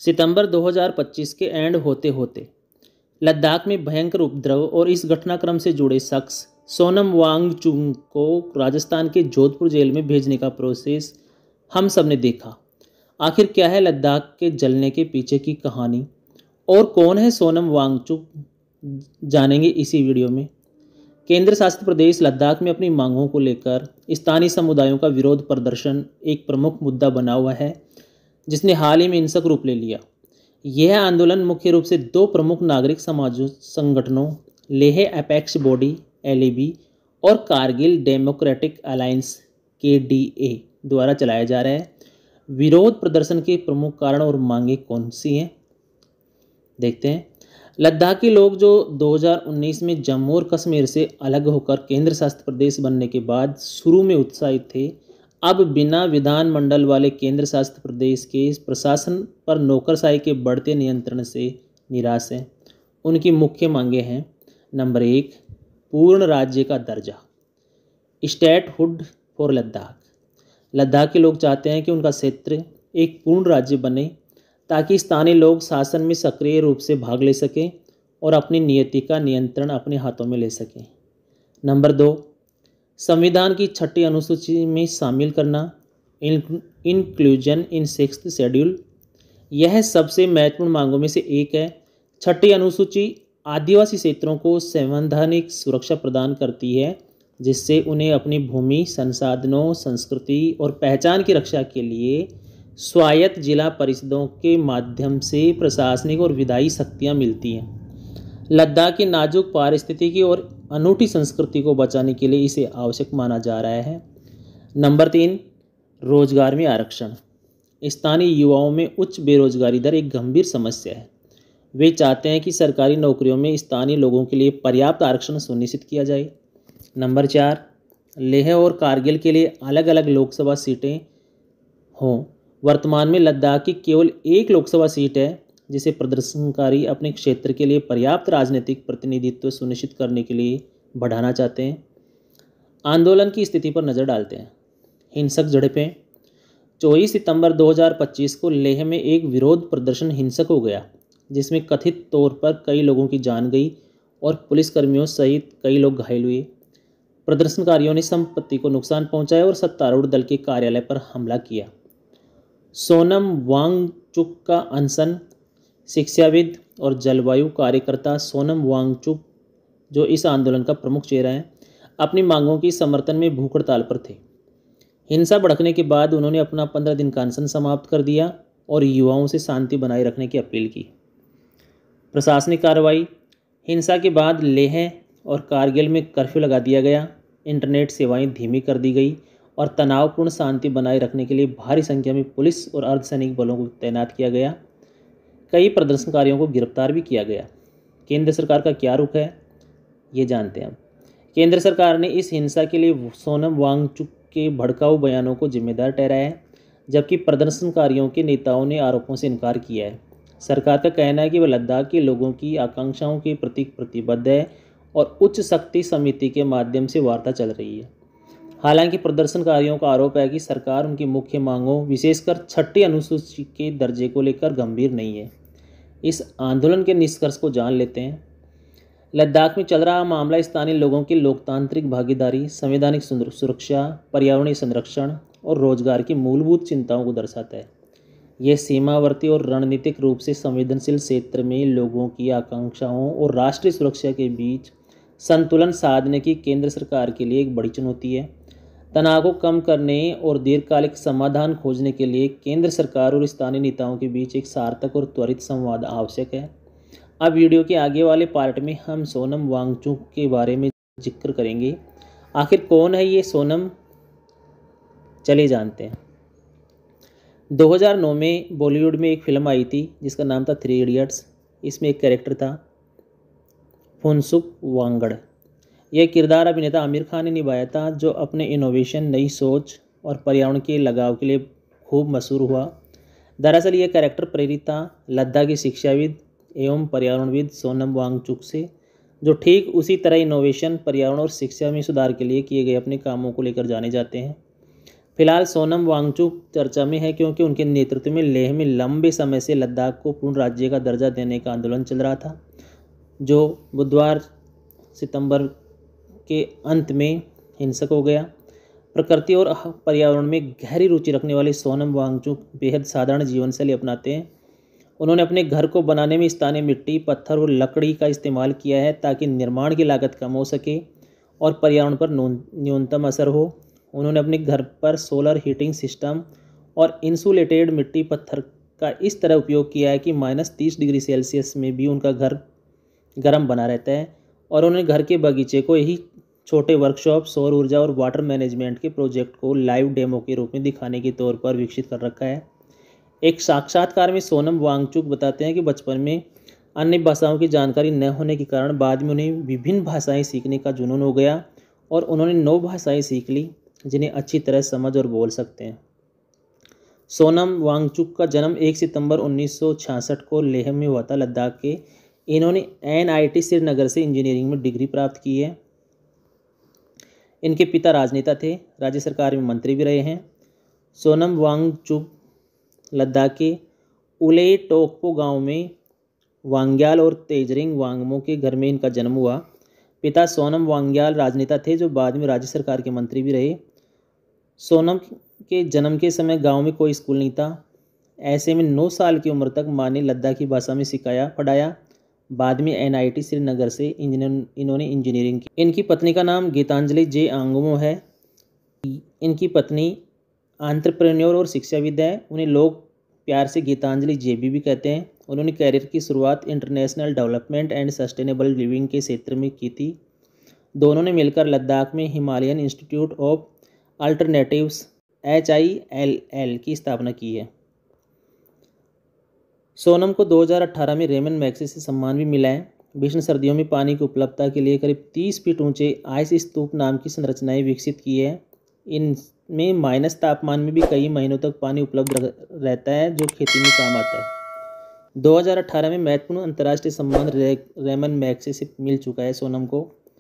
सितंबर 2025 के एंड होते होते लद्दाख में भयंकर उपद्रव और इस घटनाक्रम से जुड़े शख्स सोनम वांगचुक को राजस्थान के जोधपुर जेल में भेजने का प्रोसेस हम सब ने देखा। आखिर क्या है लद्दाख के जलने के पीछे की कहानी और कौन है सोनम वांगचुक, जानेंगे इसी वीडियो में। केंद्र शासित प्रदेश लद्दाख में अपनी मांगों को लेकर स्थानीय समुदायों का विरोध प्रदर्शन एक प्रमुख मुद्दा बना हुआ है, जिसने हाल ही में हिंसक रूप ले लिया। यह आंदोलन मुख्य रूप से दो प्रमुख नागरिक समाज संगठनों लेह अपेक्स बॉडी LAB और कारगिल डेमोक्रेटिक अलायंस KDA द्वारा चलाया जा रहा है। विरोध प्रदर्शन के प्रमुख कारण और मांगे कौन सी हैं, देखते हैं। लद्दाखी लोग जो 2019 में जम्मू और कश्मीर से अलग होकर केंद्र शासित प्रदेश बनने के बाद शुरू में उत्साहित थे, अब बिना विधानमंडल वाले केंद्र शासित प्रदेश के प्रशासन पर नौकरशाही के बढ़ते नियंत्रण से निराश हैं। उनकी मुख्य मांगे हैं: नंबर 1, पूर्ण राज्य का दर्जा, स्टेटहुड फॉर लद्दाख। लद्दाख के लोग चाहते हैं कि उनका क्षेत्र एक पूर्ण राज्य बने ताकि स्थानीय लोग शासन में सक्रिय रूप से भाग ले सकें और अपनी नियति का नियंत्रण अपने हाथों में ले सकें। नंबर 2, संविधान की 6ठी अनुसूची में शामिल करना, इंक्लूजन इन 6th शेड्यूल। यह सबसे महत्वपूर्ण मांगों में से एक है। 6ठी अनुसूची आदिवासी क्षेत्रों को संवैधानिक सुरक्षा प्रदान करती है, जिससे उन्हें अपनी भूमि, संसाधनों, संस्कृति और पहचान की रक्षा के लिए स्वायत्त जिला परिषदों के माध्यम से प्रशासनिक और विधायी शक्तियाँ मिलती हैं। लद्दाख की नाजुक पारिस्थितिकी और अनूठी संस्कृति को बचाने के लिए इसे आवश्यक माना जा रहा है। नंबर 3, रोजगार में आरक्षण। स्थानीय युवाओं में उच्च बेरोजगारी दर एक गंभीर समस्या है। वे चाहते हैं कि सरकारी नौकरियों में स्थानीय लोगों के लिए पर्याप्त आरक्षण सुनिश्चित किया जाए। नंबर 4, लेह और कारगिल के लिए अलग अलग लोकसभा सीटें हों। वर्तमान में लद्दाख की केवल एक लोकसभा सीट है, जिसे प्रदर्शनकारी अपने क्षेत्र के लिए पर्याप्त राजनीतिक प्रतिनिधित्व सुनिश्चित करने के लिए बढ़ाना चाहते हैं। आंदोलन की स्थिति पर नज़र डालते हैं। हिंसक झड़पें। 24 सितंबर 2025 को लेह में एक विरोध प्रदर्शन हिंसक हो गया, जिसमें कथित तौर पर कई लोगों की जान गई और पुलिसकर्मियों सहित कई लोग घायल हुए। प्रदर्शनकारियों ने संपत्ति को नुकसान पहुंचाया और सत्तारूढ़ दल के कार्यालय पर हमला किया। सोनम वांगचुक का अनशन। शिक्षाविद और जलवायु कार्यकर्ता सोनम वांगचुक, जो इस आंदोलन का प्रमुख चेहरा है, अपनी मांगों के समर्थन में भूख हड़ताल पर थे। हिंसा भड़कने के बाद उन्होंने अपना 15 दिन का अनशन समाप्त कर दिया और युवाओं से शांति बनाए रखने की अपील की। प्रशासनिक कार्रवाई। हिंसा के बाद लेह और कारगिल में कर्फ्यू लगा दिया गया, इंटरनेट सेवाएं धीमी कर दी गई और तनावपूर्ण शांति बनाए रखने के लिए भारी संख्या में पुलिस और अर्धसैनिक बलों को तैनात किया गया। कई प्रदर्शनकारियों को गिरफ्तार भी किया गया। केंद्र सरकार का क्या रुख है, ये जानते हैं अब। केंद्र सरकार ने इस हिंसा के लिए सोनम वांगचुक के भड़काऊ बयानों को जिम्मेदार ठहराया है, जबकि प्रदर्शनकारियों के नेताओं ने आरोपों से इनकार किया है। सरकार का कहना है कि वह लद्दाख के लोगों की आकांक्षाओं के प्रति प्रतिबद्ध है और उच्च शक्ति समिति के माध्यम से वार्ता चल रही है। हालांकि प्रदर्शनकारियों का आरोप है कि सरकार उनकी मुख्य मांगों, विशेषकर 6ठी अनुसूची के दर्जे को लेकर गंभीर नहीं है। इस आंदोलन के निष्कर्ष को जान लेते हैं। लद्दाख में चल रहा मामला स्थानीय लोगों की लोकतांत्रिक भागीदारी, संवैधानिक सुरक्षा, पर्यावरणीय संरक्षण और रोजगार की मूलभूत चिंताओं को दर्शाता है। यह सीमावर्ती और रणनीतिक रूप से संवेदनशील क्षेत्र में लोगों की आकांक्षाओं और राष्ट्रीय सुरक्षा के बीच संतुलन साधने की केंद्र सरकार के लिए एक बड़ी चुनौती है। तनाव को कम करने और दीर्घकालिक समाधान खोजने के लिए केंद्र सरकार और स्थानीय नेताओं के बीच एक सार्थक और त्वरित संवाद आवश्यक है। अब वीडियो के आगे वाले पार्ट में हम सोनम वांगचुक के बारे में जिक्र करेंगे। आखिर कौन है ये सोनम, चलिए जानते हैं। 2009 में बॉलीवुड में एक फिल्म आई थी जिसका नाम था 3 इडियट्स। इसमें एक कैरेक्टर था फुनसुक वांगड। यह किरदार अभिनेता आमिर खान ने निभाया था, जो अपने इनोवेशन, नई सोच और पर्यावरण के लगाव के लिए खूब मशहूर हुआ। दरअसल यह कैरेक्टर प्रेरित था लद्दाख की शिक्षाविद एवं पर्यावरणविद सोनम वांगचुक से, जो ठीक उसी तरह इनोवेशन, पर्यावरण और शिक्षा में सुधार के लिए किए गए अपने कामों को लेकर जाने जाते हैं। फिलहाल सोनम वांगचुक चर्चा में है क्योंकि उनके नेतृत्व में लेह में लंबे समय से लद्दाख को पूर्ण राज्य का दर्जा देने का आंदोलन चल रहा था, जो बुधवार सितंबर के अंत में हिंसक हो गया। प्रकृति और पर्यावरण में गहरी रुचि रखने वाले सोनम वांगचुक बेहद साधारण जीवनशैली अपनाते हैं। उन्होंने अपने घर को बनाने में स्थानीय मिट्टी, पत्थर और लकड़ी का इस्तेमाल किया है ताकि निर्माण की लागत कम हो सके और पर्यावरण पर न्यूनतम असर हो। उन्होंने अपने घर पर सोलर हीटिंग सिस्टम और इंसुलेटेड मिट्टी पत्थर का इस तरह उपयोग किया है कि -30 डिग्री सेल्सियस में भी उनका घर गर्म बना रहता है। और उन्होंने घर के बगीचे को यही छोटे वर्कशॉप, सौर ऊर्जा और वाटर मैनेजमेंट के प्रोजेक्ट को लाइव डेमो के रूप में दिखाने के तौर पर विकसित कर रखा है। एक साक्षात्कार में सोनम वांगचुक बताते हैं कि बचपन में अन्य भाषाओं की जानकारी न होने के कारण बाद में उन्हें विभिन्न भाषाएं सीखने का जुनून हो गया और उन्होंने 9 भाषाएं सीख ली जिन्हें अच्छी तरह समझ और बोल सकते हैं। सोनम वांगचुक का जन्म 1 सितंबर 1966 को लेह में हुआ था, लद्दाख के। इन्होंने NIT श्रीनगर से इंजीनियरिंग में डिग्री प्राप्त की है। इनके पिता राजनेता थे, राज्य सरकार में मंत्री भी रहे हैं। सोनम वांगचुक लद्दाख के उले टोकपो गांव में वांग्याल और तेजरिंग वांगमो के घर में इनका जन्म हुआ। पिता सोनम वांग्याल राजनेता थे जो बाद में राज्य सरकार के मंत्री भी रहे। सोनम के जन्म के समय गांव में कोई स्कूल नहीं था। ऐसे में 9 साल की उम्र तक माँ ने लद्दाखी भाषा में सिखाया पढ़ाया। बाद में NIT श्रीनगर से इन्होंने इंजीनियरिंग की। इनकी पत्नी का नाम गीतांजलि जे आंगमो है। इनकी पत्नी एंटरप्रेन्योर और शिक्षाविद है। उन्हें लोग प्यार से गीतांजलि जेबी भी कहते हैं। उन्होंने कैरियर की शुरुआत international development and sustainable living के क्षेत्र में की थी। दोनों ने मिलकर लद्दाख में Himalayan institute of alternatives HILL की स्थापना की है। सोनम को 2018 में रेमन मैग्सेसे सम्मान भी मिला है। भीषण सर्दियों में पानी की उपलब्धता के लिए करीब 30 फीट ऊंचे आइस स्तूप नाम की संरचनाएं विकसित की है। इनमें माइनस तापमान में भी कई महीनों तक पानी उपलब्ध रहता है जो खेती में काम आता है। 2018 में महत्वपूर्ण अंतर्राष्ट्रीय सम्मान रेमन मैग्सेसे मिल चुका है सोनम को।